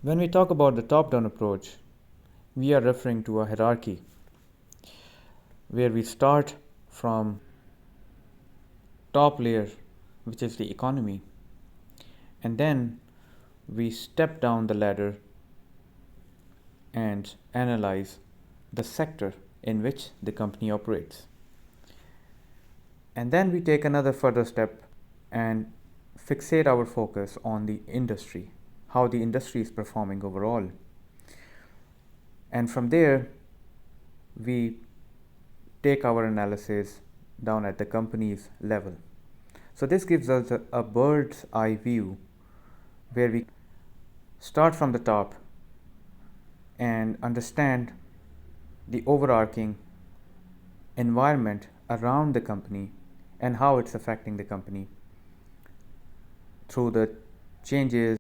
When we talk about the top-down approach, we are referring to a hierarchy where we start from top layer, which is the economy, and then we step down the ladder and analyze the sector in which the company operates. And then we take another further step and fixate our focus on the industry, how the industry is performing overall. And from there, we take our analysis down at the company's level. So this gives us a bird's eye view where we start from the top and understand the overarching environment around the company and how it's affecting the company through the changes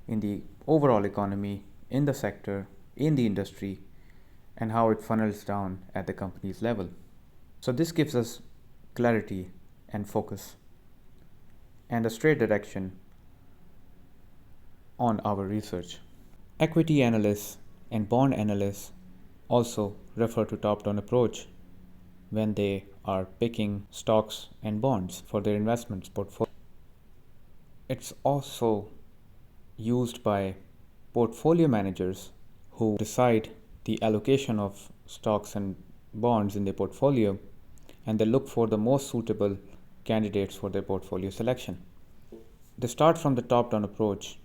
in the overall economy, in the sector, in the industry, and how it funnels down at the company's level. So this gives us clarity and focus and a straight direction on our research. Equity analysts and bond analysts also refer to top-down approach when they are picking stocks and bonds for their investments portfolio. It's also used by portfolio managers who decide the allocation of stocks and bonds in their portfolio, and they look for the most suitable candidates for their portfolio selection. They start from the top-down approach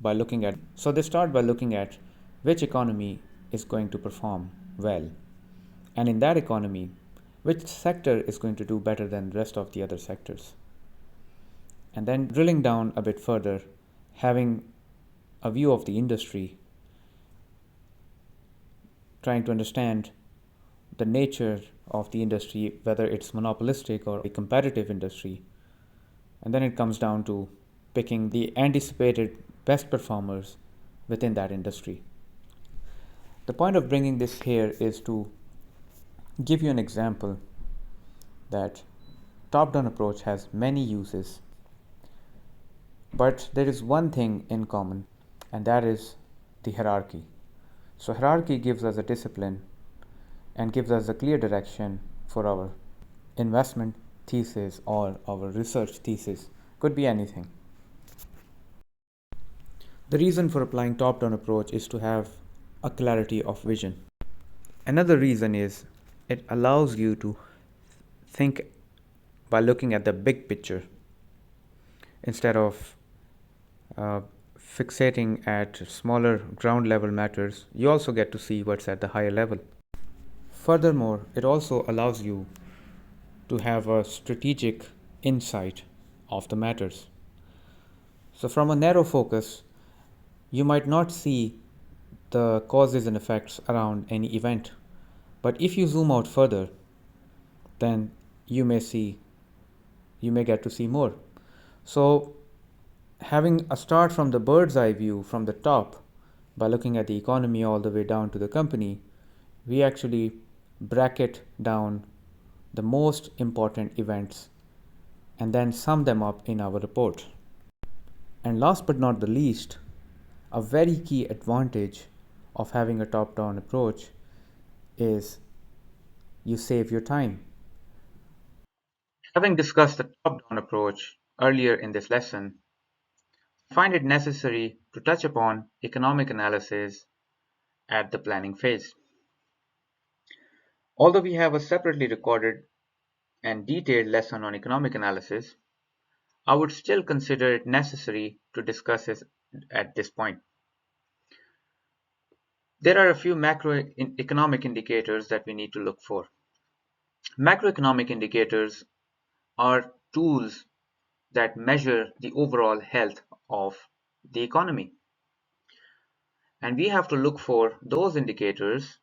by looking at which economy is going to perform well, and in that economy, which sector is going to do better than the rest of the other sectors. And then drilling down a bit further, having a view of the industry, trying to understand the nature of the industry, whether it's monopolistic or a competitive industry. And then it comes down to picking the anticipated best performers within that industry. The point of bringing this here is to give you an example that top-down approach has many uses, but there is one thing in common, and that is the hierarchy. So hierarchy gives us a discipline and gives us a clear direction for our investment thesis or our research thesis. Could be anything. The reason for applying top-down approach is to have a clarity of vision. Another reason is it allows you to think by looking at the big picture instead of fixating at smaller ground level matters. You also get to see what's at the higher level. Furthermore, it also allows you to have a strategic insight of the matters. So from a narrow focus, you might not see the causes and effects around any event, but if you zoom out further, then you may get to see more. So having a start from the bird's eye view from the top by looking at the economy all the way down to the company, we actually bracket down the most important events and then sum them up in our report. And last but not the least, a very key advantage of having a top-down approach is you save your time. Having discussed the top-down approach earlier in this lesson, I find it necessary to touch upon economic analysis at the planning phase. Although we have a separately recorded and detailed lesson on economic analysis, I would still consider it necessary to discuss it at this point. There are a few macroeconomic indicators that we need to look for. Macroeconomic indicators are tools that measure the overall health of the economy. And we have to look for those indicators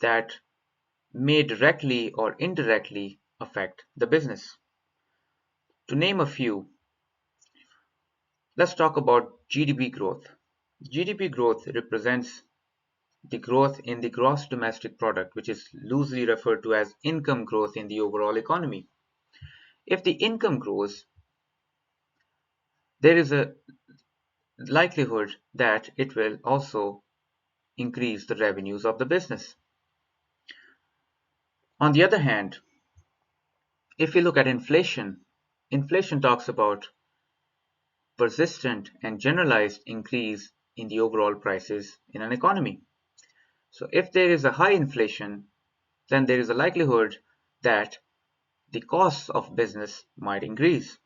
that may directly or indirectly affect the business. To name a few, let's talk about GDP growth. GDP growth represents the growth in the gross domestic product, which is loosely referred to as income growth in the overall economy. If the income grows, there is a likelihood that it will also increase the revenues of the business. On the other hand, if we look at inflation, inflation talks about persistent and generalized increase in the overall prices in an economy. So if there is a high inflation, then there is a likelihood that the costs of business might increase.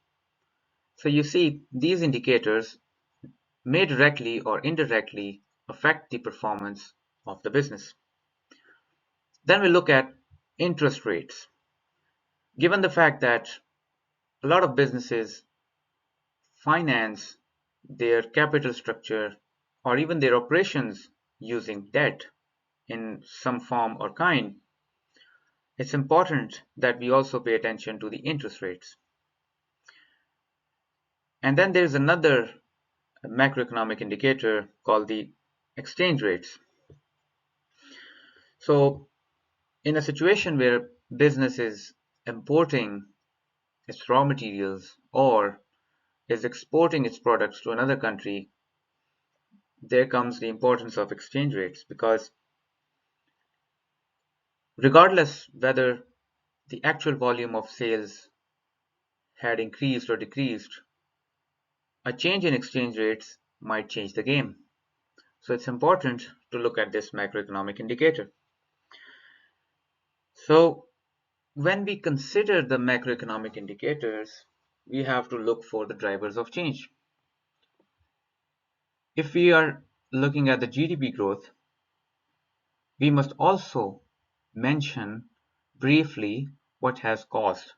So you see, these indicators may directly or indirectly affect the performance of the business. Then we look at interest rates. Given the fact that a lot of businesses finance their capital structure or even their operations using debt in some form or kind, it's important that we also pay attention to the interest rates. And then there's another macroeconomic indicator called the exchange rates. So in a situation where business is importing its raw materials or is exporting its products to another country, there comes the importance of exchange rates, because regardless whether the actual volume of sales had increased or decreased, a change in exchange rates might change the game. So it's important to look at this macroeconomic indicator. So when we consider the macroeconomic indicators, we have to look for the drivers of change. If we are looking at the GDP growth, we must also mention briefly what has caused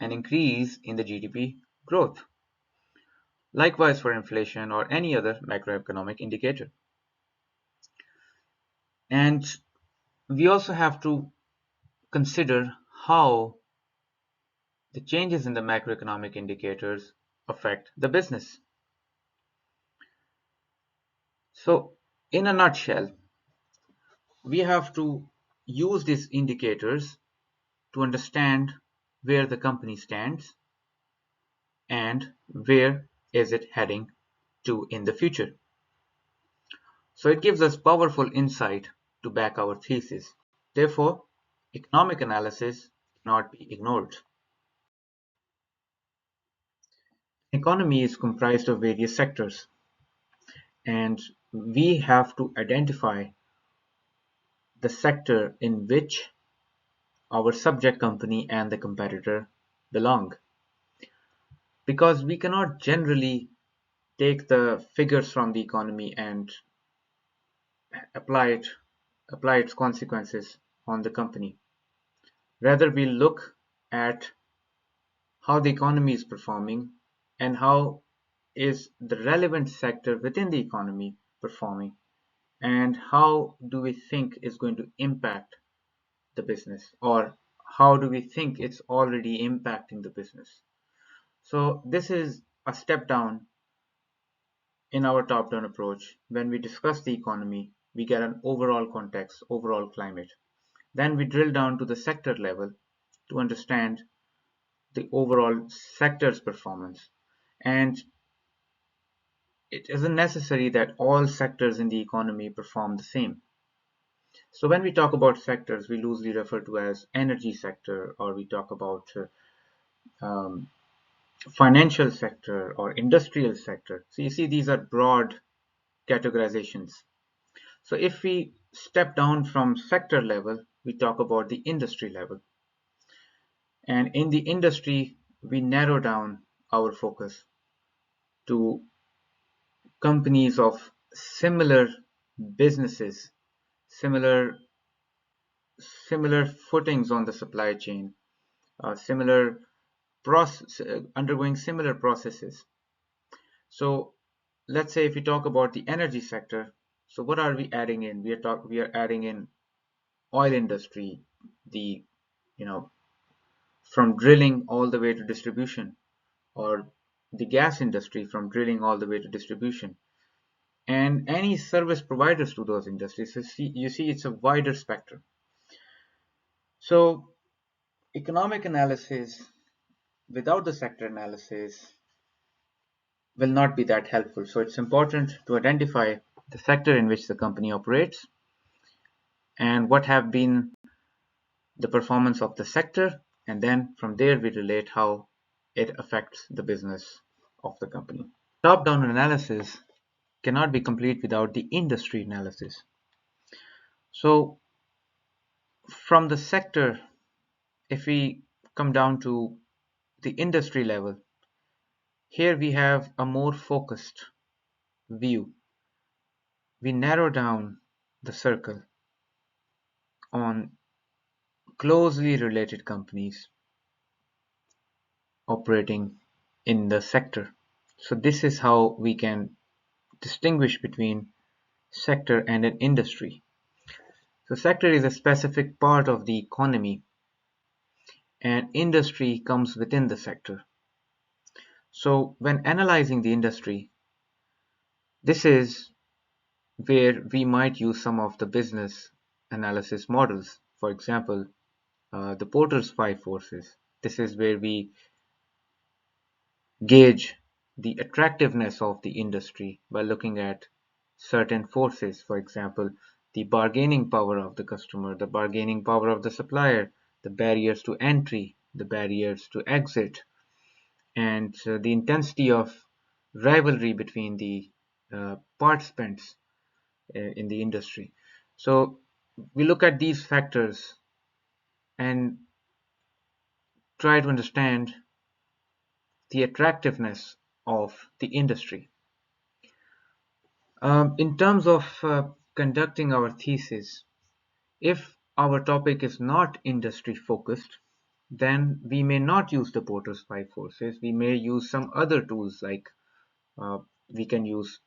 an increase in the GDP growth. Likewise for inflation or any other macroeconomic indicator. And we also have to consider how the changes in the macroeconomic indicators affect the business. So, in a nutshell, we have to use these indicators to understand where the company stands and where is it heading to in the future. So it gives us powerful insight to back our thesis. Therefore, economic analysis cannot be ignored. Economy is comprised of various sectors, and we have to identify the sector in which our subject company and the competitor belong. Because we cannot generally take the figures from the economy and apply it, apply its consequences on the company. Rather, we look at how the economy is performing and how is the relevant sector within the economy performing, and how do we think is going to impact the business, or how do we think it's already impacting the business. So this is a step down in our top-down approach. When we discuss the economy, we get an overall context, overall climate. Then we drill down to the sector level to understand the overall sector's performance. And it isn't necessary that all sectors in the economy perform the same. So when we talk about sectors, we loosely refer to as energy sector, or we talk about um, financial sector or industrial sector. So you see, these are broad categorizations. So if we step down from sector level, we talk about the industry level. And in the industry, we narrow down our focus to companies of similar businesses, similar similar footings on the supply chain, similar undergoing similar processes. So let's say if we talk about the energy sector, so what are we adding in? We are adding in oil industry, the you know from drilling all the way to distribution, or the gas industry from drilling all the way to distribution, and any service providers to those industries. So you see it's a wider spectrum. So economic analysis without the sector analysis will not be that helpful. So it's important to identify the sector in which the company operates and what have been the performance of the sector, and then from there we relate how it affects the business of the company. Top-down analysis cannot be complete without the industry analysis. So from the sector, if we come down to the industry level, here we have a more focused view. We narrow down the circle on closely related companies operating in the sector. So this is how we can distinguish between sector and an industry. So sector is a specific part of the economy and industry comes within the sector. So when analyzing the industry, this is where we might use some of the business analysis models. For example, the Porter's five forces. This is where we gauge the attractiveness of the industry by looking at certain forces. For example, the bargaining power of the customer, the bargaining power of the supplier, the barriers to entry, the barriers to exit, and the intensity of rivalry between the participants in the industry. So we look at these factors and try to understand the attractiveness of the industry. In terms of conducting our thesis, if our topic is not industry focused, then we may not use the Porter's five forces. We may use some other tools like we can use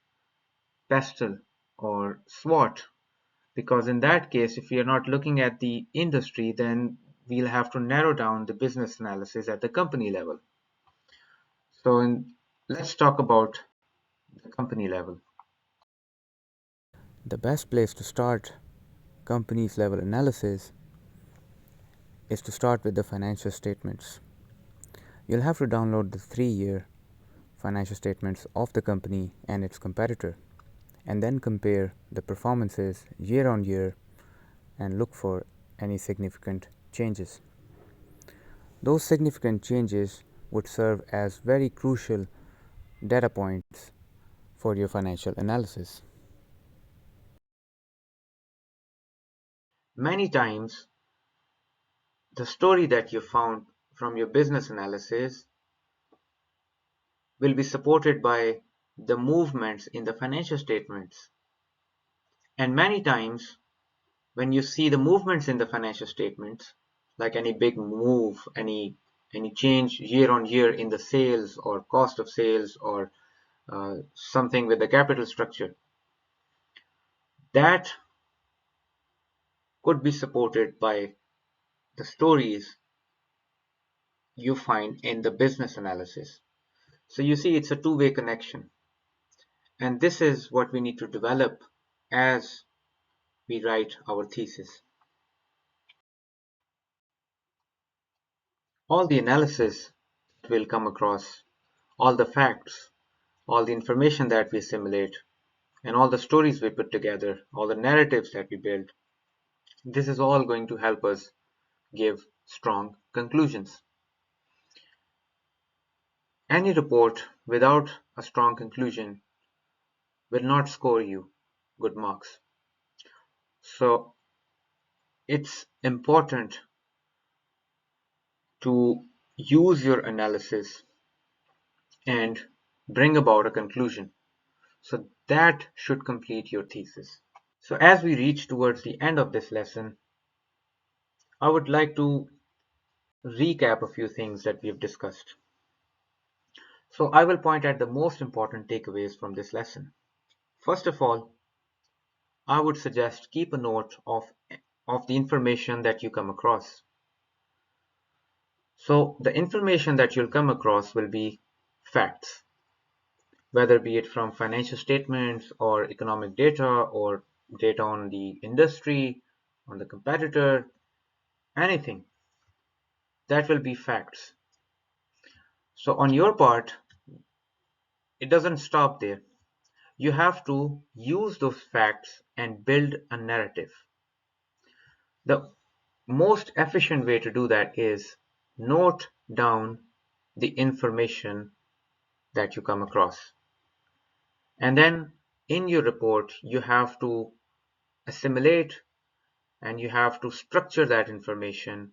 PESTEL or SWOT, because in that case, if we are not looking at the industry, then we'll have to narrow down the business analysis at the company level. So let's talk about the company level. The best place to start companies level analysis is to start with the financial statements. You'll have to download the 3-year financial statements of the company and its competitor, and then compare the performances year on year and look for any significant changes. Those significant changes would serve as very crucial data points for your financial analysis. Many times, the story that you found from your business analysis will be supported by the movements in the financial statements. And many times, when you see the movements in the financial statements, like any big move, any change year on year in the sales or cost of sales or something with the capital structure, that could be supported by the stories you find in the business analysis. So you see, it's a two-way connection. And this is what we need to develop as we write our thesis. All the analysis will come across, all the facts, all the information that we assimilate, and all the stories we put together, all the narratives that we build, this is all going to help us give strong conclusions. Any report without a strong conclusion will not score you good marks. So it's important to use your analysis and bring about a conclusion. So that should complete your thesis. So as we reach towards the end of this lesson, I would like to recap a few things that we have discussed. So I will point at the most important takeaways from this lesson. First of all, I would suggest keep a note of the information that you come across. So the information that you'll come across will be facts, whether be it from financial statements or economic data or data on the industry, on the competitor, anything. That will be facts. So on your part, it doesn't stop there. You have to use those facts and build a narrative. The most efficient way to do that is note down the information that you come across. And then in your report, you have to assimilate and you have to structure that information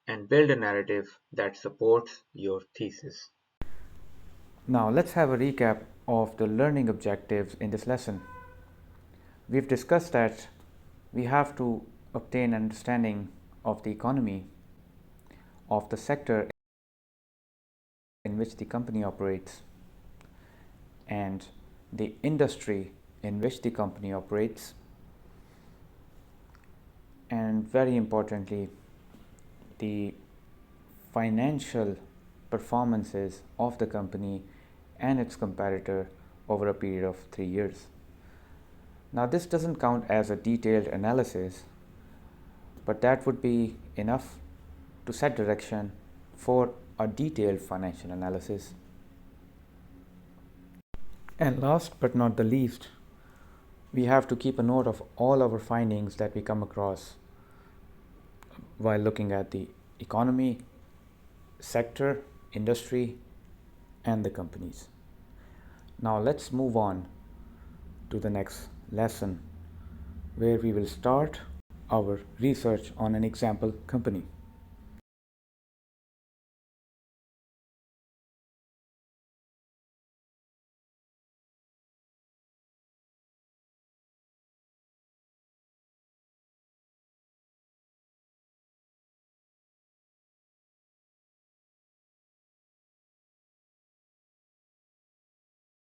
and build a narrative that supports your thesis. Now let's have a recap of the learning objectives in this lesson. We've discussed that we have to obtain an understanding of the economy, of the sector in which the company operates, and the industry in which the company operates, and very importantly, the financial performances of the company and its competitor over a period of 3 years. Now, this doesn't count as a detailed analysis, but that would be enough to set direction for a detailed financial analysis. And last but not the least, we have to keep a note of all our findings that we come across while looking at the economy, sector, industry, and the companies. Now let's move on to the next lesson, where we will start our research on an example company.